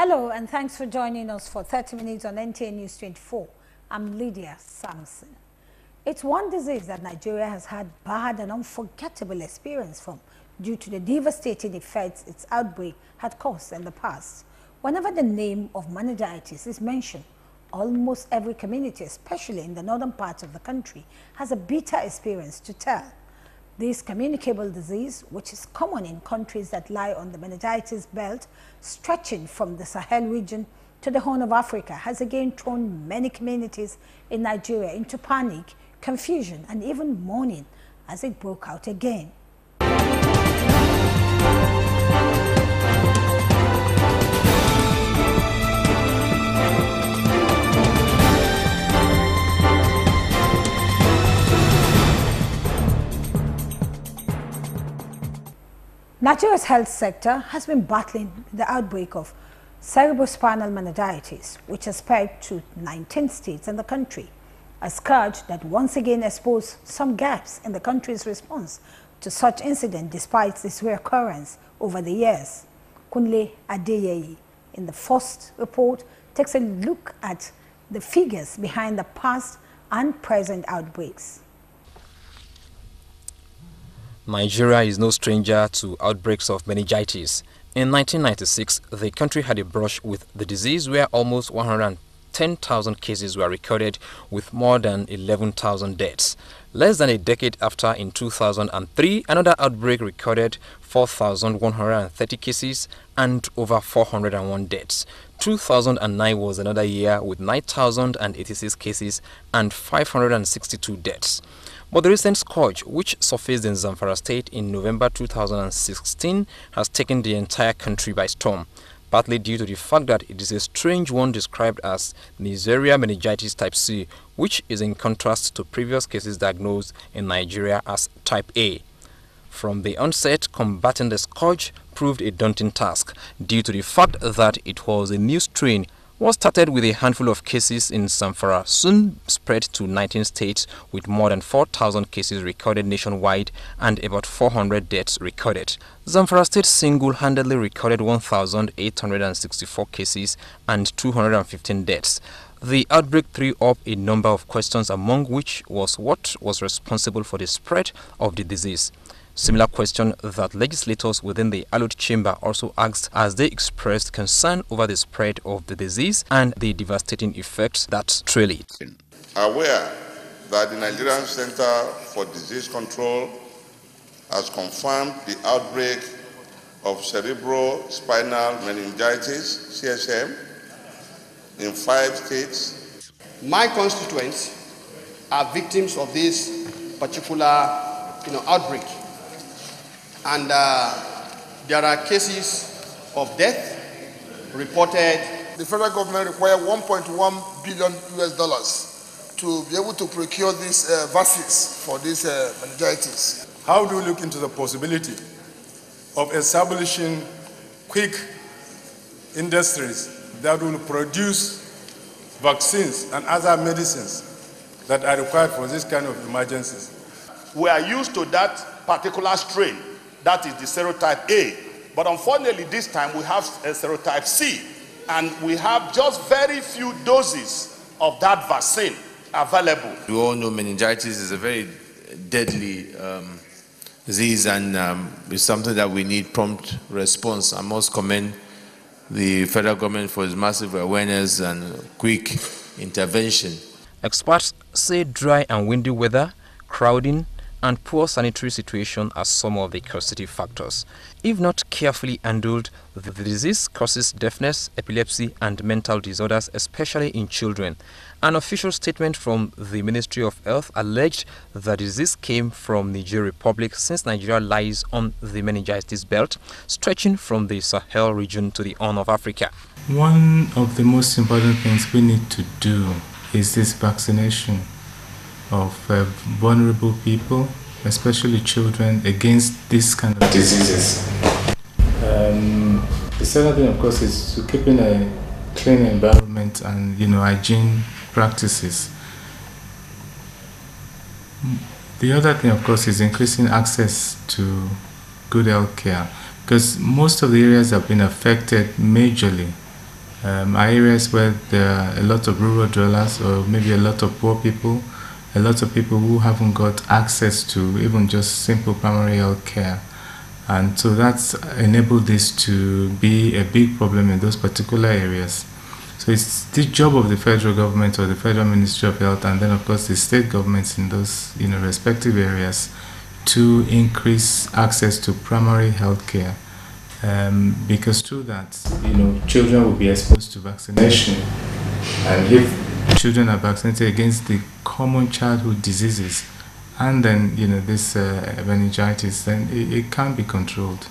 Hello and thanks for joining us for 30 minutes on NTA News 24. I'm Lydia Samson. It's one disease that Nigeria has had bad and unforgettable experience from due to the devastating effects its outbreak had caused in the past. Whenever the name of meningitis is mentioned, almost every community, especially in the northern parts of the country, has a bitter experience to tell. This communicable disease, which is common in countries that lie on the meningitis belt, stretching from the Sahel region to the Horn of Africa, has again thrown many communities in Nigeria into panic, confusion, and even mourning as it broke out again. Nigeria's health sector has been battling the outbreak of cerebrospinal meningitis, which has spread to 19 states in the country, a scourge that once again exposed some gaps in the country's response to such incident despite its recurrence over the years. Kunle Adeyeye, in the first report, takes a look at the figures behind the past and present outbreaks. Nigeria is no stranger to outbreaks of meningitis. In 1996, the country had a brush with the disease where almost 110,000 cases were recorded with more than 11,000 deaths. Less than a decade after, in 2003, another outbreak recorded 4,130 cases and over 401 deaths. 2009 was another year with 9,086 cases and 562 deaths. But the recent scourge, which surfaced in Zamfara State in November 2016, has taken the entire country by storm, partly due to the fact that it is a strange one described as Neisseria meningitis type C, which is in contrast to previous cases diagnosed in Nigeria as type A. From the onset, combating the scourge proved a daunting task due to the fact that it was a new strain. What started with a handful of cases in Zamfara soon spread to 19 states with more than 4,000 cases recorded nationwide and about 400 deaths recorded. Zamfara State single-handedly recorded 1,864 cases and 215 deaths. The outbreak threw up a number of questions, among which was what was responsible for the spread of the disease. Similar question that legislators within the Alhassan chamber also asked as they expressed concern over the spread of the disease and the devastating effects that trail it. Aware that the Nigerian Center for Disease Control has confirmed the outbreak of cerebrospinal meningitis, CSM, in 5 states. My constituents are victims of this particular outbreak. And there are cases of death reported. The federal government required $1.1 billion to be able to procure these vaccines for this meningitis. How do we look into the possibility of establishing quick industries that will produce vaccines and other medicines that are required for this kind of emergencies? We are used to that particular strain. That is the serotype A. But unfortunately, this time we have a serotype C. And we have just very few doses of that vaccine available. We all know meningitis is a very deadly disease, and it's something that we need prompt response. I must commend the federal government for its massive awareness and quick intervention. Experts say dry and windy weather, crowding, and poor sanitary situation are some of the causative factors. If not carefully handled, the disease causes deafness, epilepsy, and mental disorders, especially in children. An official statement from the Ministry of Health alleged the disease came from Niger Republic, since Nigeria lies on the meningitis belt, stretching from the Sahel region to the Horn of Africa. One of the most important things we need to do is this vaccination of vulnerable people, especially children, against this kind of diseases. The second thing, of course, is to keep in a clean environment and hygiene practices. The other thing, of course, is increasing access to good health care, because most of the areas have been affected majorly are areas where there are a lot of rural dwellers or maybe a lot of poor people, a lot of people who haven't got access to even just simple primary health care. And so that's enabled this to be a big problem in those particular areas. So it's the job of the federal government or the Federal Ministry of Health, and then of course the state governments in those respective areas, to increase access to primary health care. Because through that, children will be exposed to vaccination, and if children are vaccinated against the common childhood diseases, and then this meningitis, then it can be controlled.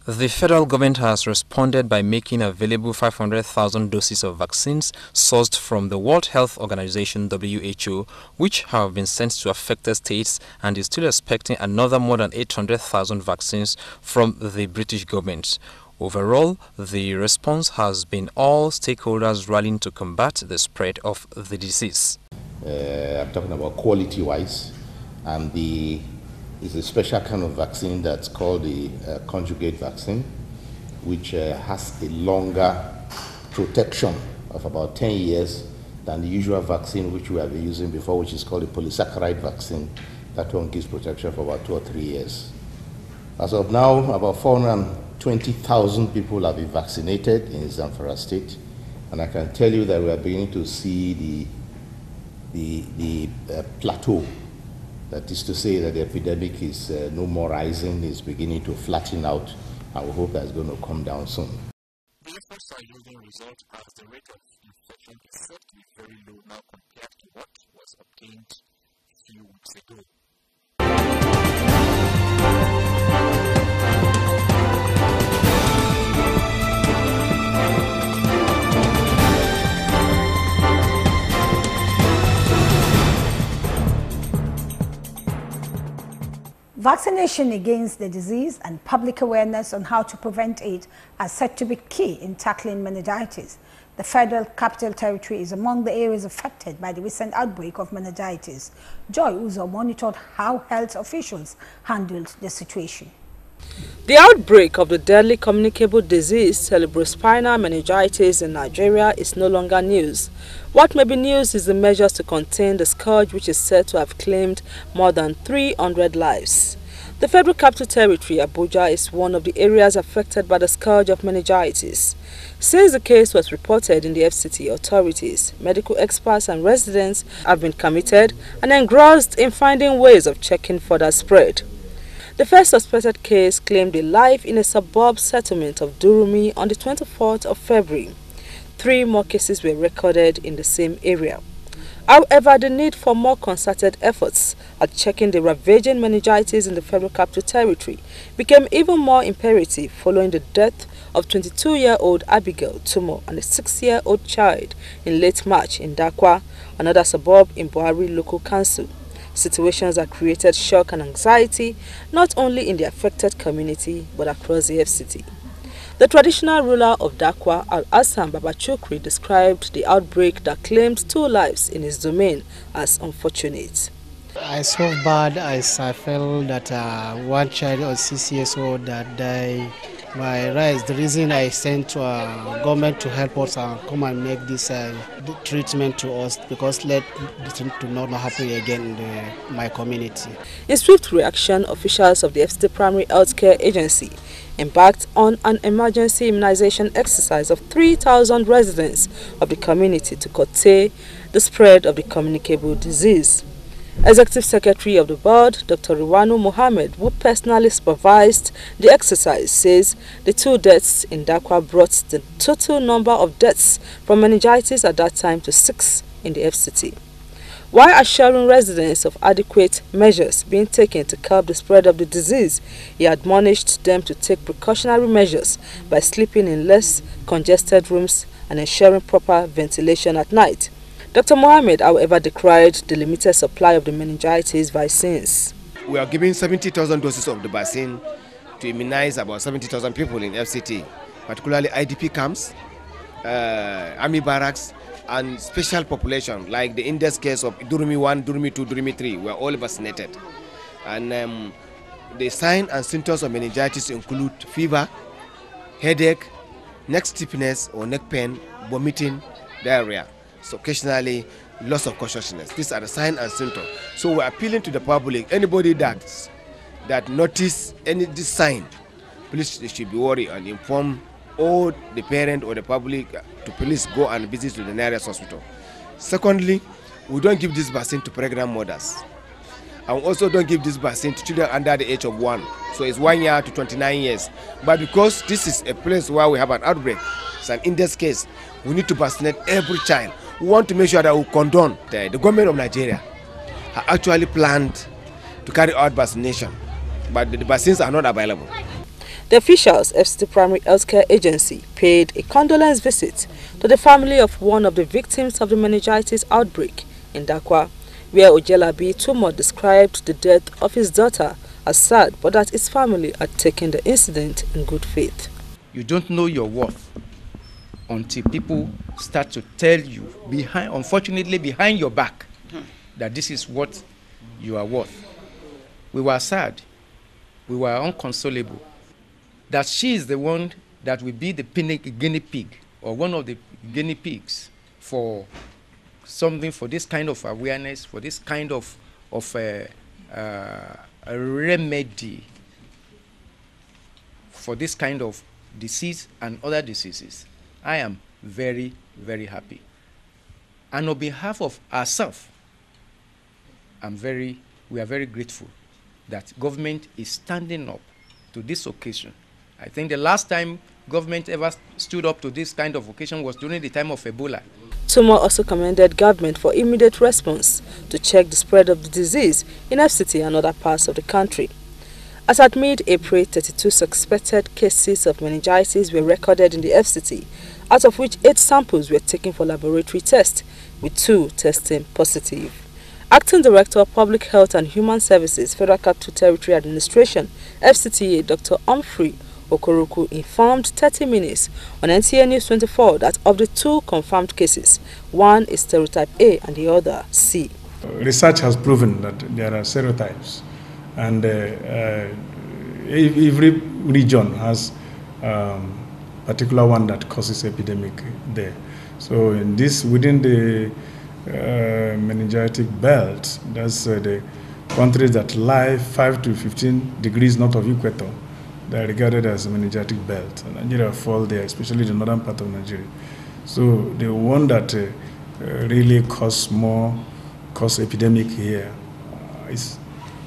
The federal government has responded by making available 500,000 doses of vaccines sourced from the World Health Organization (WHO), which have been sent to affected states, and is still expecting another more than 800,000 vaccines from the British government. Overall, the response has been all stakeholders rallying to combat the spread of the disease. I'm talking about quality-wise, and it's a special kind of vaccine that's called the conjugate vaccine, which has a longer protection of about 10 years than the usual vaccine which we have been using before, which is called the polysaccharide vaccine. That one gives protection for about 2 or 3 years. As of now, about 420,000 people have been vaccinated in Zamfara State, and I can tell you that we are beginning to see the plateau. That is to say that the epidemic is no more rising, it's beginning to flatten out, and we hope that's going to come down soon. The efforts are yielding results as the rate of infection is said to be very low now compared to what was obtained a few weeks ago. Vaccination against the disease and public awareness on how to prevent it are said to be key in tackling meningitis. The Federal Capital Territory is among the areas affected by the recent outbreak of meningitis. Joy Uzo monitored how health officials handled the situation. The outbreak of the deadly communicable disease, cerebrospinal meningitis in Nigeria, is no longer news. What may be news is the measures to contain the scourge, which is said to have claimed more than 300 lives. The Federal Capital Territory, Abuja, is one of the areas affected by the scourge of meningitis. Since the case was reported in the FCT, authorities, medical experts and residents have been committed and engrossed in finding ways of checking further spread. The first suspected case claimed a life in a suburb settlement of Durumi on the 24th of February. 3 more cases were recorded in the same area. However, the need for more concerted efforts at checking the ravaging meningitis in the Federal Capital Territory became even more imperative following the death of 22-year-old Abigail, Tumo, and a 6-year-old child in late March in Dakwa, another suburb in Bwari local council. Situations that created shock and anxiety not only in the affected community but across the FCT. The traditional ruler of Dakwa, Alhassan Babachukuri, described the outbreak that claimed 2 lives in his domain as unfortunate. I so bad as I felt that one child of 6 years old that died. My rights, the reason I sent to government to help us come and make this treatment to us, because let this thing to not happen again in my community. In swift reaction, officials of the FCT Primary Healthcare Agency embarked on an emergency immunization exercise of 3,000 residents of the community to curtail the spread of the communicable disease. Executive Secretary of the Board, Dr. Rilwanu Mohammed, who personally supervised the exercise, says the 2 deaths in Dakwa brought the total number of deaths from meningitis at that time to 6 in the FCT. While assuring residents of adequate measures being taken to curb the spread of the disease, he admonished them to take precautionary measures by sleeping in less congested rooms and ensuring proper ventilation at night. Dr. Mohammed, however, decried the limited supply of the meningitis vaccines. We are giving 70,000 doses of the vaccine to immunize about 70,000 people in FCT, particularly IDP camps, army barracks, and special population, like the index case of Durumi 1, Durumi 2, Durumi 3, were all vaccinated. And the signs and symptoms of meningitis include fever, headache, neck stiffness or neck pain, vomiting, diarrhea. So occasionally, loss of consciousness. These are the signs and symptoms. So we're appealing to the public, anybody that notice this sign, please they should be worried and inform all the parent or the public to please go and visit to the nearest hospital. Secondly, we don't give this vaccine to pregnant mothers. And also don't give this vaccine to children under the age of 1. So it's 1 year to 29 years. But because this is a place where we have an outbreak, it's an index case, we need to vaccinate every child. We want to make sure that we condone the government of Nigeria have actually planned to carry out vaccination, but the vaccines are not available. The officials of FCT Primary Healthcare Agency paid a condolence visit to the family of one of the victims of the meningitis outbreak in Dakwa, where Ojelabi Tumo described the death of his daughter as sad, but that his family had taken the incident in good faith. You don't know your worth until people start to tell you, unfortunately behind your back, that this is what you are worth. We were sad. We were unconsolable. That she is the one that will be the guinea pig, or one of the guinea pigs, for something, for this kind of awareness, for this kind of a remedy for this kind of disease and other diseases. I am very, very happy. And on behalf of ourselves, we are very grateful that government is standing up to this occasion. I think the last time government ever stood up to this kind of occasion was during the time of Ebola. Tumo also commended government for immediate response to check the spread of the disease in FCT and other parts of the country. As at mid-April, 32 suspected cases of meningitis were recorded in the FCT, out of which 8 samples were taken for laboratory tests, with 2 testing positive. Acting Director of Public Health and Human Services, Federal Capital Territory Administration, FCTA, Dr. Humphrey Okoroku informed 30 Minutes on NTA News 24 that of the 2 confirmed cases, one is serotype A and the other C. Research has proven that there are serotypes, and every region has particular one that causes epidemic there. So in this, within the meningitic belt, that's the countries that lie 5 to 15 degrees north of equator. They are regarded as a meningitic belt. And Nigeria fall there, especially the northern part of Nigeria. So the one that really cause epidemic here is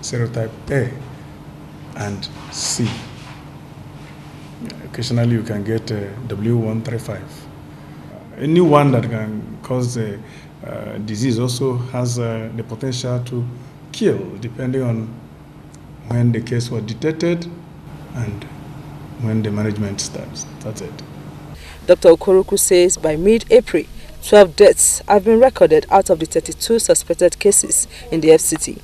serotype A and C. Occasionally you can get W135. Any one that can cause a disease also has the potential to kill, depending on when the case was detected and when the management started. Dr. Okoroku says by mid-April, 12 deaths have been recorded out of the 32 suspected cases in the FCT.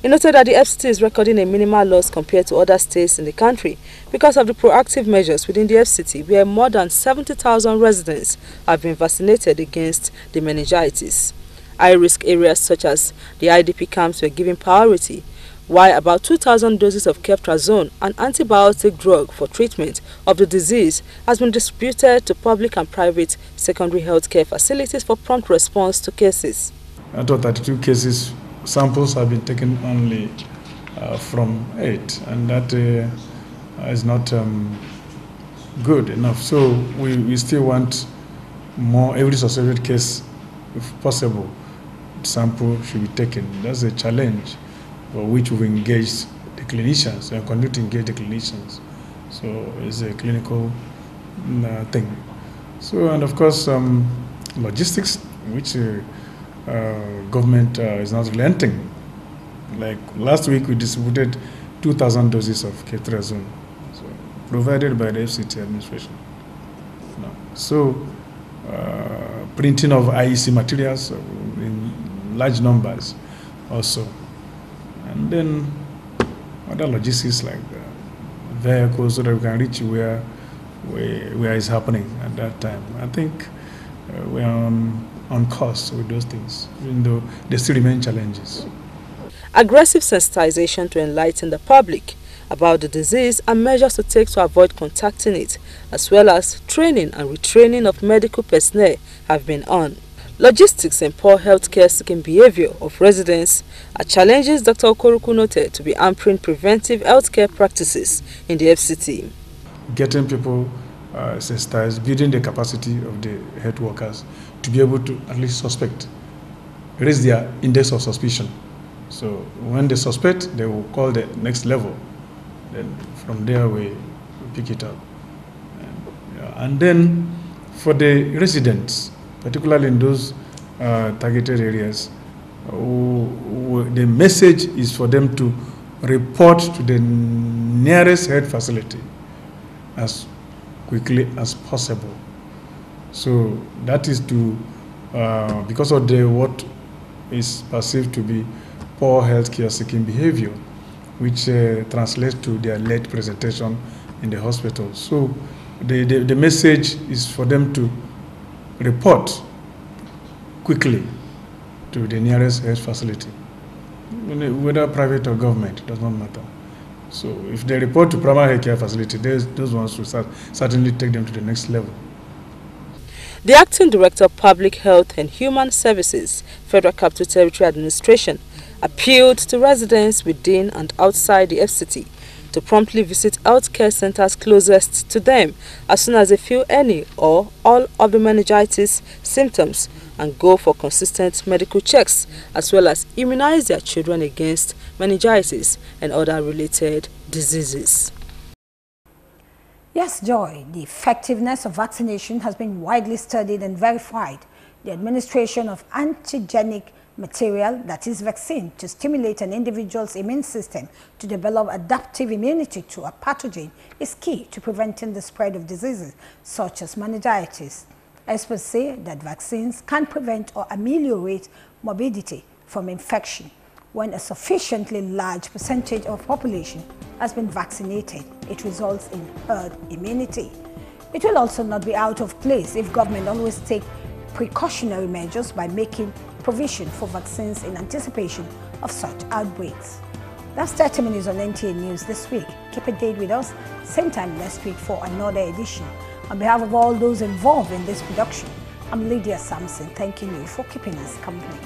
He noted that the FCT is recording a minimal loss compared to other states in the country because of the proactive measures within the FCT, where more than 70,000 residents have been vaccinated against the meningitis. High-risk areas such as the IDP camps were given priority, while about 2,000 doses of Ceftriaxone, an antibiotic drug for treatment of the disease, has been distributed to public and private secondary healthcare facilities for prompt response to cases. Out of 32 cases, samples have been taken only from 8, and that is not good enough. So we still want more. Every suspected case, if possible, sample should be taken. That's a challenge for which we've engaged the clinicians and continue to engage the clinicians. So it's a clinical thing. So, and of course, logistics, which government is not relenting. Like last week, we distributed 2,000 doses of Ceftriaxone, so provided by the FCT administration. So, printing of IEC materials in large numbers also. And then other logistics like vehicles so that we can reach where it's happening at that time. I think we are on course with those things, even though there still remain challenges. Aggressive sensitization to enlighten the public about the disease and measures to take to avoid contacting it, as well as training and retraining of medical personnel have been on. Logistics and poor healthcare seeking behavior of residents are challenges Dr. Okoruku noted to be hampering preventive healthcare practices in the FCT. Getting people sensitized, building the capacity of the health workers to be able to at least suspect, raise their index of suspicion. So when they suspect, they will call the next level. Then from there we pick it up. And then for the residents, particularly in those targeted areas, the message is for them to report to the nearest health facility as quickly as possible. So that is to, because of what is perceived to be poor healthcare seeking behavior, which translates to their late presentation in the hospital. So the message is for them to report quickly to the nearest health facility, whether private or government, does not matter. So if they report to primary health care facility, those ones will certainly take them to the next level. The Acting Director of Public Health and Human Services, Federal Capital Territory Administration, appealed to residents within and outside the FCT to promptly visit healthcare centers closest to them as soon as they feel any or all of the meningitis symptoms and go for consistent medical checks, as well as immunize their children against meningitis and other related diseases. Yes, Joy, the effectiveness of vaccination has been widely studied and verified. The administration of antigenic material, that is vaccine, to stimulate an individual's immune system to develop adaptive immunity to a pathogen is key to preventing the spread of diseases such as meningitis. Experts say that vaccines can prevent or ameliorate morbidity from infection. When a sufficiently large percentage of the population has been vaccinated, it results in herd immunity. It will also not be out of place if government always take precautionary measures by making provision for vaccines in anticipation of such outbreaks. That's 30 minutes on NTA News this week. Keep a date with us, same time next week for another edition. On behalf of all those involved in this production, I'm Lydia Sampson, thanking you for keeping us company.